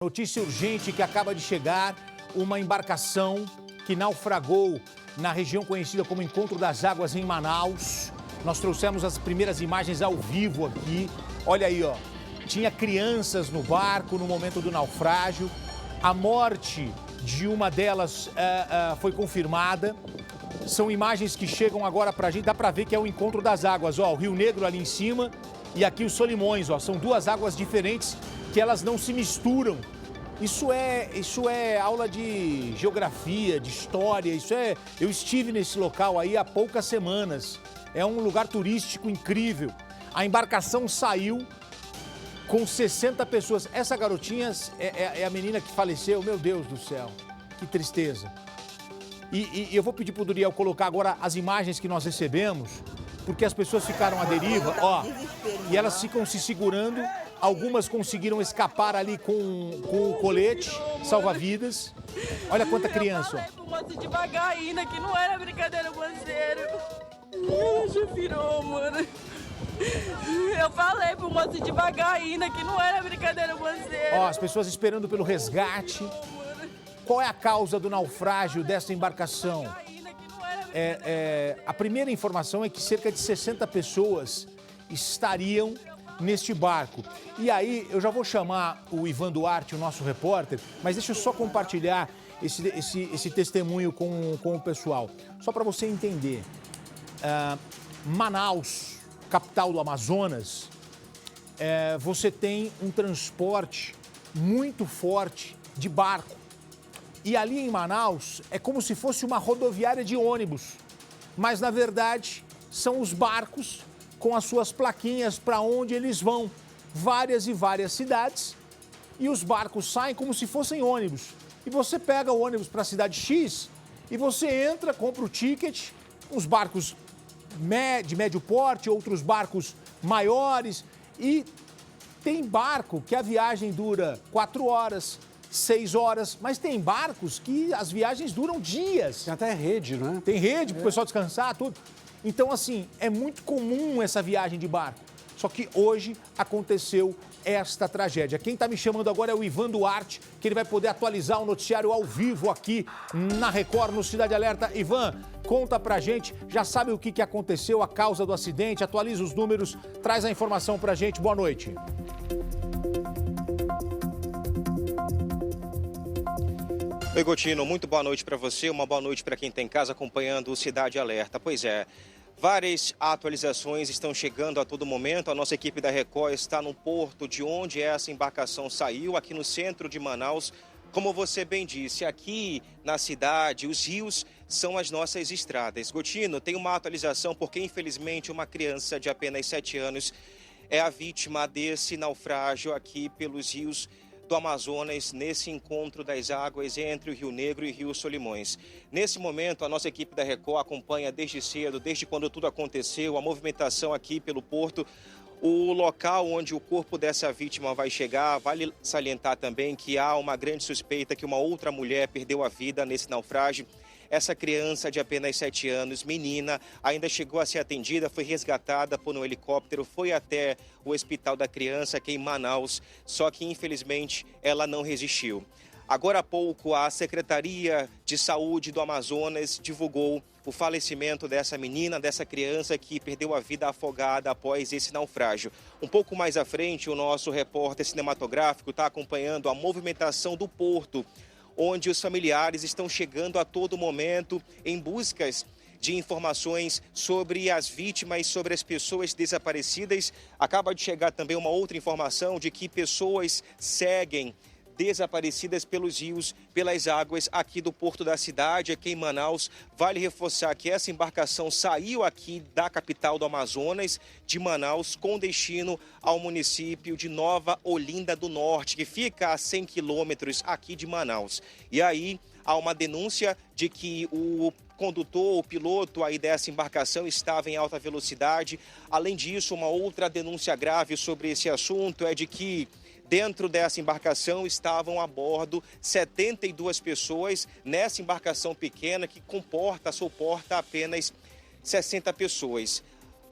Notícia urgente que acaba de chegar, uma embarcação que naufragou na região conhecida como Encontro das Águas em Manaus. Nós trouxemos as primeiras imagens ao vivo aqui. Olha aí, ó. Tinha crianças no barco no momento do naufrágio. A morte de uma delas foi confirmada. São imagens que chegam agora pra gente. Dá pra ver que é o Encontro das Águas, ó. O Rio Negro ali em cima e aqui os Solimões, ó. São duas águas diferentes que elas não se misturam. Isso é aula de geografia, de história, Eu estive nesse local aí há poucas semanas. É um lugar turístico incrível. A embarcação saiu com 60 pessoas. Essa garotinha é a menina que faleceu. Meu Deus do céu, que tristeza. E eu vou pedir pro Duriel colocar agora as imagens que nós recebemos, porque as pessoas ficaram à deriva, ó, e elas ficam se segurando. Algumas conseguiram escapar ali com o colete salva-vidas. Olha quanta criança, ó. Eu falei pro moço devagar ainda, que não era brincadeira com sério. Já virou, mano. Eu falei pro moço devagar ainda, que não era brincadeira com sério. Ó, as pessoas esperando pelo resgate. Qual é a causa do naufrágio dessa embarcação? A primeira informação é que cerca de 60 pessoas estariam neste barco. E aí, eu já vou chamar o Ivan Duarte, o nosso repórter, mas deixa eu só compartilhar esse testemunho com o pessoal. Só para você entender. Manaus, capital do Amazonas, você tem um transporte muito forte de barco. E ali em Manaus é como se fosse uma rodoviária de ônibus. Mas, na verdade, são os barcos com as suas plaquinhas para onde eles vão. Várias e várias cidades. E os barcos saem como se fossem ônibus. E você pega o ônibus para a cidade X e você entra, compra o ticket. Uns barcos de médio porte, outros barcos maiores. E tem barco que a viagem dura 4 horas, 6 horas, mas tem barcos que as viagens duram dias. Tem até rede, né? Tem rede para o pessoal descansar, tudo. Então, assim, é muito comum essa viagem de barco. Só que hoje aconteceu esta tragédia. Quem está me chamando agora é o Ivan Duarte, que ele vai poder atualizar o noticiário ao vivo aqui na Record, no Cidade Alerta. Ivan, conta pra gente, já sabe o que aconteceu, a causa do acidente, atualiza os números, traz a informação pra gente. Boa noite. Oi, Gotino, muito boa noite para você, uma boa noite para quem está em casa acompanhando o Cidade Alerta. Pois é, várias atualizações estão chegando a todo momento. A nossa equipe da Record está no porto de onde essa embarcação saiu, aqui no centro de Manaus. Como você bem disse, aqui na cidade, os rios são as nossas estradas. Gotino, tem uma atualização porque, infelizmente, uma criança de apenas 7 anos é a vítima desse naufrágio aqui pelos rios do Amazonas, nesse encontro das águas entre o Rio Negro e o Rio Solimões. Nesse momento, a nossa equipe da Record acompanha desde cedo, desde quando tudo aconteceu, a movimentação aqui pelo porto. O local onde o corpo dessa vítima vai chegar, vale salientar também que há uma grande suspeita que uma outra mulher perdeu a vida nesse naufrágio. Essa criança de apenas 7 anos, menina, ainda chegou a ser atendida, foi resgatada por um helicóptero, foi até o Hospital da Criança aqui em Manaus, só que infelizmente ela não resistiu. Agora há pouco, a Secretaria de Saúde do Amazonas divulgou o falecimento dessa menina, dessa criança que perdeu a vida afogada após esse naufrágio. Um pouco mais à frente, o nosso repórter cinematográfico está acompanhando a movimentação do porto, onde os familiares estão chegando a todo momento em buscas de informações sobre as vítimas, sobre as pessoas desaparecidas. Acaba de chegar também uma outra informação de que pessoas seguem desaparecidas pelos rios, pelas águas aqui do porto da cidade, aqui em Manaus. Vale reforçar que essa embarcação saiu aqui da capital do Amazonas, de Manaus, com destino ao município de Nova Olinda do Norte, que fica a 100 quilômetros aqui de Manaus. E aí há uma denúncia de que o condutor, o piloto aí dessa embarcação estava em alta velocidade. Além disso, uma outra denúncia grave sobre esse assunto é de que dentro dessa embarcação estavam a bordo 72 pessoas, nessa embarcação pequena que suporta apenas 60 pessoas.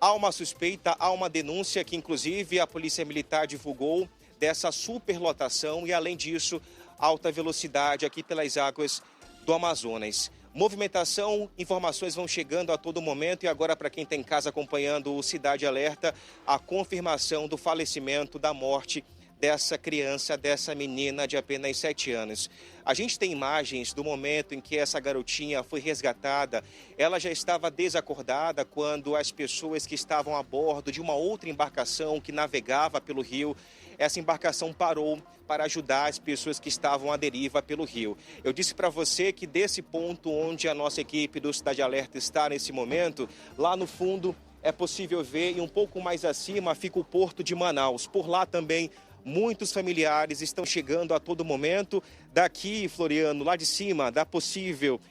Há uma suspeita, há uma denúncia que inclusive a Polícia Militar divulgou dessa superlotação e, além disso, alta velocidade aqui pelas águas do Amazonas. Movimentação, informações vão chegando a todo momento e agora, para quem está em casa acompanhando o Cidade Alerta, a confirmação do falecimento, da morte dessa criança, dessa menina de apenas 7 anos. A gente tem imagens do momento em que essa garotinha foi resgatada. Ela já estava desacordada quando as pessoas que estavam a bordo de uma outra embarcação que navegava pelo rio, essa embarcação parou para ajudar as pessoas que estavam à deriva pelo rio. Eu disse para você que desse ponto onde a nossa equipe do Cidade Alerta está nesse momento, lá no fundo é possível ver e um pouco mais acima fica o porto de Manaus. Por lá também muitos familiares estão chegando a todo momento. Daqui, Floriano, lá de cima,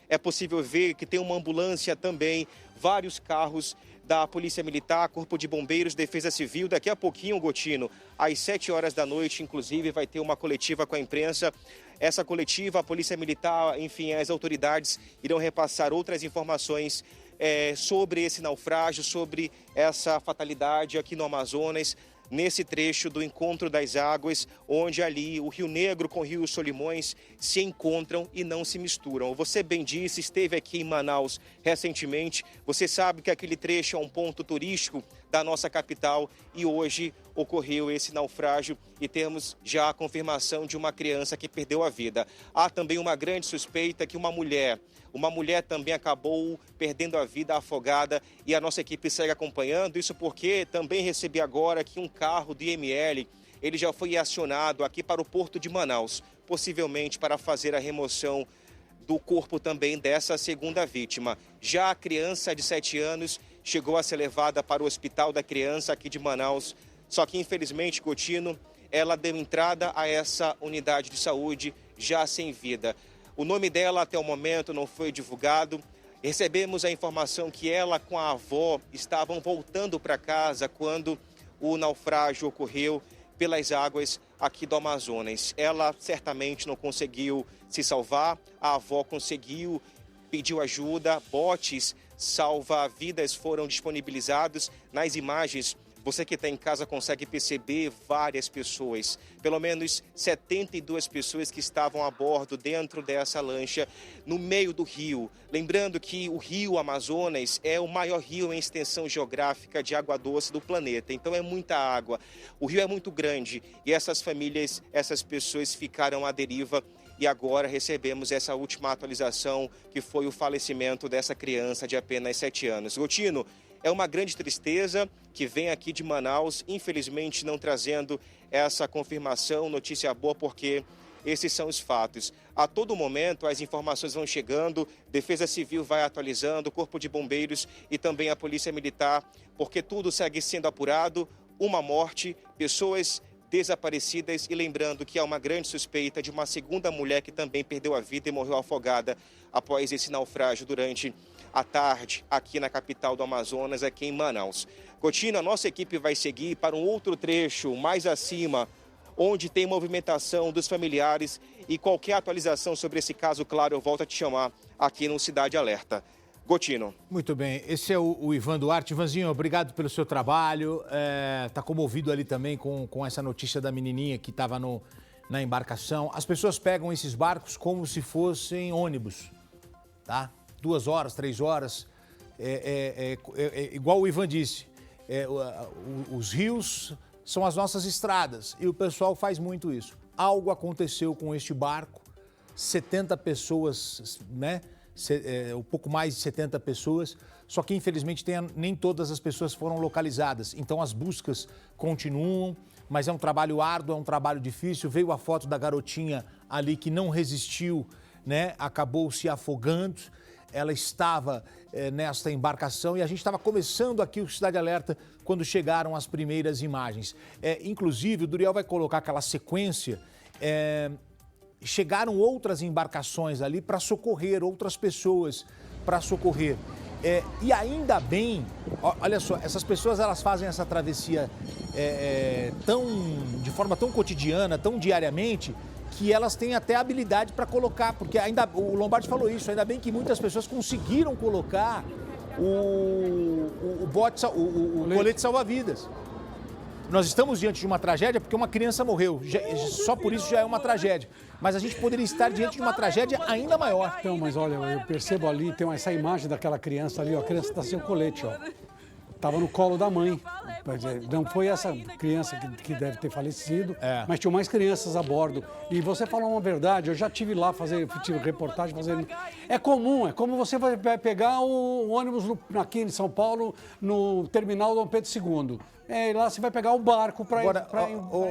é possível ver que tem uma ambulância também, vários carros da Polícia Militar, Corpo de Bombeiros, Defesa Civil. Daqui a pouquinho, Gotino, às 7 horas da noite, inclusive, vai ter uma coletiva com a imprensa. Essa coletiva, a Polícia Militar, enfim, as autoridades irão repassar outras informações sobre esse naufrágio, sobre essa fatalidade aqui no Amazonas, nesse trecho do Encontro das Águas, onde ali o Rio Negro com o Rio Solimões se encontram e não se misturam. Você bem disse, esteve aqui em Manaus recentemente, você sabe que aquele trecho é um ponto turístico da nossa capital e hoje ocorreu esse naufrágio e temos já a confirmação de uma criança que perdeu a vida. Há também uma grande suspeita que uma mulher também acabou perdendo a vida afogada e a nossa equipe segue acompanhando. Isso porque também recebi agora que um carro do IML, ele já foi acionado aqui para o Porto de Manaus, possivelmente para fazer a remoção do corpo também dessa segunda vítima. Já a criança de 7 anos chegou a ser levada para o Hospital da Criança aqui de Manaus, só que infelizmente, Gotino, ela deu entrada a essa unidade de saúde já sem vida. O nome dela até o momento não foi divulgado. Recebemos a informação que ela com a avó estavam voltando para casa quando o naufrágio ocorreu pelas águas aqui do Amazonas. Ela certamente não conseguiu se salvar, a avó conseguiu, pediu ajuda, botes salva-vidas foram disponibilizados. Nas imagens, você que está em casa consegue perceber várias pessoas, pelo menos 72 pessoas que estavam a bordo dentro dessa lancha no meio do rio. Lembrando que o rio Amazonas é o maior rio em extensão geográfica de água doce do planeta, então é muita água. O rio é muito grande e essas famílias, essas pessoas ficaram à deriva. E agora recebemos essa última atualização, que foi o falecimento dessa criança de apenas 7 anos. Gotino, é uma grande tristeza que vem aqui de Manaus, infelizmente não trazendo essa confirmação, notícia boa, porque esses são os fatos. A todo momento as informações vão chegando, Defesa Civil vai atualizando, Corpo de Bombeiros e também a Polícia Militar, porque tudo segue sendo apurado, uma morte, pessoas desaparecidas e lembrando que há uma grande suspeita de uma segunda mulher que também perdeu a vida e morreu afogada após esse naufrágio durante a tarde aqui na capital do Amazonas, aqui em Manaus. Gotino, a nossa equipe vai seguir para um outro trecho mais acima, onde tem movimentação dos familiares e qualquer atualização sobre esse caso, claro, eu volto a te chamar aqui no Cidade Alerta. Gotino. Muito bem, esse é o Ivan Duarte. Ivanzinho, obrigado pelo seu trabalho. Está comovido ali também com essa notícia da menininha que estava na embarcação. As pessoas pegam esses barcos como se fossem ônibus, tá? 2 horas, 3 horas. Igual o Ivan disse, os rios são as nossas estradas e o pessoal faz muito isso. Algo aconteceu com este barco, 70 pessoas, né? Um pouco mais de 70 pessoas, só que infelizmente nem todas as pessoas foram localizadas. Então as buscas continuam, mas é um trabalho árduo, é um trabalho difícil. Veio a foto da garotinha ali que não resistiu, né? Acabou se afogando. Ela estava nesta embarcação e a gente estava começando aqui o Cidade Alerta quando chegaram as primeiras imagens. Inclusive, o Duriel vai colocar aquela sequência. Chegaram outras embarcações ali para socorrer, outras pessoas para socorrer. E ainda bem, olha só, essas pessoas elas fazem essa travessia de forma tão cotidiana, tão diariamente, que elas têm até habilidade para colocar, porque o Lombardi falou isso, ainda bem que muitas pessoas conseguiram colocar o colete salva-vidas. nós estamos diante de uma tragédia porque uma criança morreu. Só por isso já é uma tragédia. Mas a gente poderia estar diante de uma tragédia ainda maior. Então, mas olha, eu percebo ali, tem essa imagem daquela criança ali, ó, a criança está sem o colete, ó. Tava no colo da mãe. Não foi essa criança que deve ter falecido, mas tinham mais crianças a bordo. E você falou uma verdade, eu já tive lá tive reportagem fazendo. É comum, é como você vai pegar o ônibus aqui em São Paulo, no terminal Dom Pedro II. Lá você vai pegar o barco para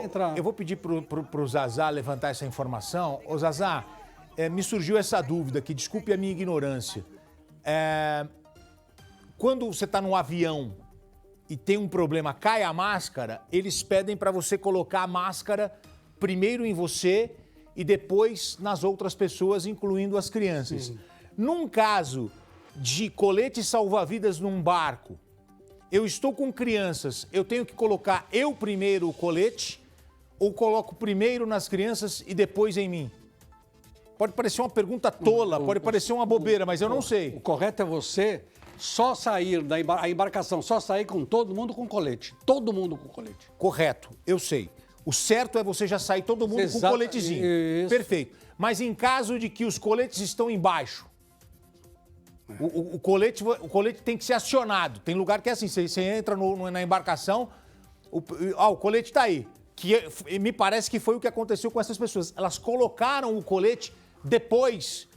entrar. Eu vou pedir para o Zazá levantar essa informação. Ô Zazá, me surgiu essa dúvida aqui, desculpe a minha ignorância. Quando você está num avião e tem um problema, cai a máscara, eles pedem para você colocar a máscara primeiro em você e depois nas outras pessoas, incluindo as crianças. Sim. Num caso de colete salva-vidas num barco, eu estou com crianças, eu tenho que colocar eu primeiro o colete ou coloco primeiro nas crianças e depois em mim? Pode parecer uma pergunta tola, pode parecer uma bobeira, mas eu não sei. O correto é você só sair a embarcação, só sair com todo mundo com colete. Todo mundo com colete. Correto, eu sei. O certo é você já sair todo mundo com coletezinho. Isso. Perfeito. Mas em caso de que os coletes estão embaixo, o colete tem que ser acionado. Tem lugar que é assim, você entra na embarcação, o colete está aí. Me parece que foi o que aconteceu com essas pessoas. Elas colocaram o colete depois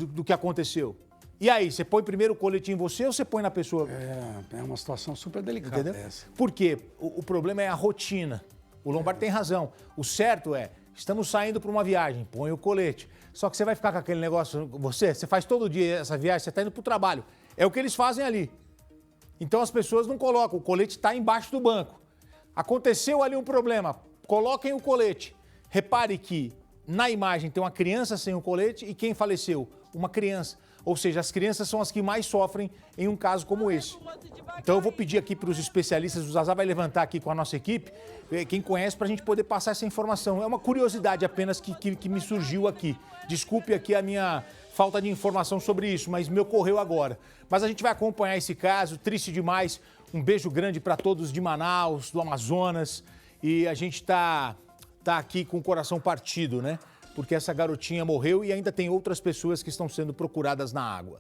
do que aconteceu. E aí, você põe primeiro o colete em você ou você põe na pessoa? É uma situação super delicada. Entendeu? Por quê? O problema é a rotina. O Lombardi tem razão. O certo é, estamos saindo para uma viagem, põe o colete. Só que você vai ficar com aquele negócio, você faz todo dia essa viagem, você está indo para o trabalho. É o que eles fazem ali. Então as pessoas não colocam, o colete está embaixo do banco. Aconteceu ali um problema, coloquem o colete. Repare que na imagem tem uma criança sem o colete e quem faleceu? Uma criança. Ou seja, as crianças são as que mais sofrem em um caso como esse. Então eu vou pedir aqui para os especialistas, o Zazá vai levantar aqui com a nossa equipe, quem conhece, para a gente poder passar essa informação. É uma curiosidade apenas que me surgiu aqui. Desculpe aqui a minha falta de informação sobre isso, mas me ocorreu agora. Mas a gente vai acompanhar esse caso, triste demais. Um beijo grande para todos de Manaus, do Amazonas. E a gente tá aqui com o coração partido, né? Porque essa garotinha morreu e ainda tem outras pessoas que estão sendo procuradas na água.